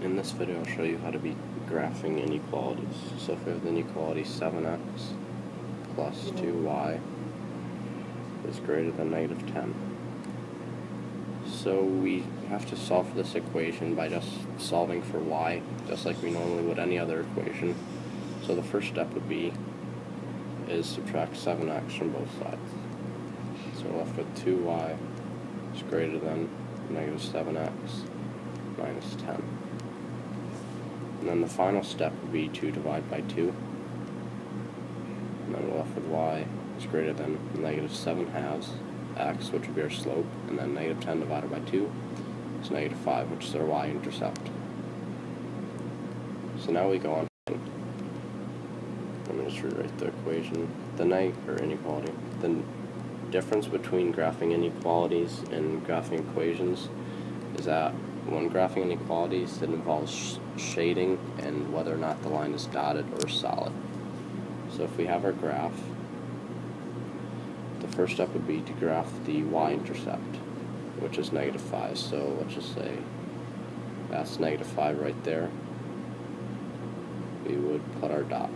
In this video, I'll show you how to be graphing inequalities. So if we have the inequality 7x plus 2y is greater than negative 10. So we have to solve for this equation by just solving for y, just like we normally would any other equation. So the first step would be is subtract 7x from both sides. So we're left with 2y is greater than negative 7x minus 10. And then the final step would be to divide by 2. And then we're left with y is greater than negative 7 halves x, which would be our slope, and then negative 10 divided by 2 is negative 5, which is our y-intercept. So now we go on. Let me just rewrite the equation. The inequality. The difference between graphing inequalities and graphing equations is that when graphing inequalities, it involves shading and whether or not the line is dotted or solid. So if we have our graph, the first step would be to graph the y-intercept, which is negative 5. So let's just say that's negative 5 right there. We would put our dot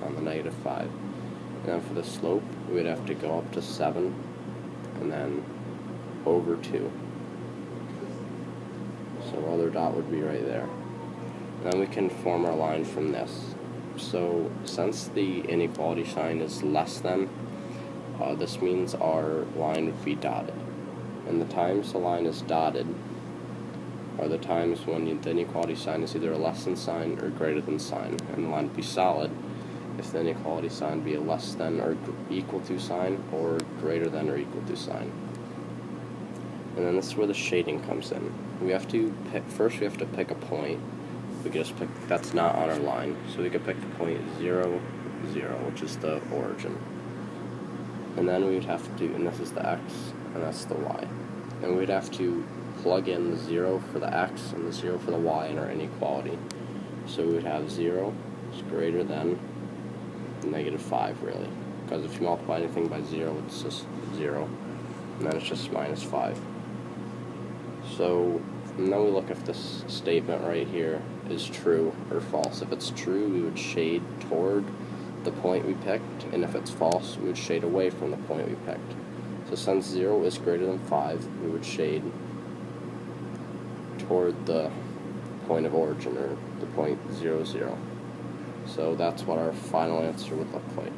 on the negative 5. And then for the slope, we would have to go up to 7 and then over 2. So our other dot would be right there. And then we can form our line from this. So since the inequality sign is less than, this means our line would be dotted. And the times the line is dotted are the times when the inequality sign is either a less than sign or greater than sign. And the line would be solid if the inequality sign be a less than or equal to sign or greater than or equal to sign. And then this is where the shading comes in. We have to pick, first we have to pick a point. We can just pick, that's not on our line. So we could pick the point 0, 0, which is the origin. And then we would have to, and this is the x, and that's the y. And we'd have to plug in the 0 for the x and the 0 for the y in our inequality. So we would have 0 is greater than negative 5, really. Because if you multiply anything by 0, it's just 0. And then it's just minus 5. So, and then we look if this statement right here is true or false. If it's true, we would shade toward the point we picked, and if it's false, we would shade away from the point we picked. So since 0 is greater than 5, we would shade toward the point of origin, or the point 0, 0. So that's what our final answer would look like.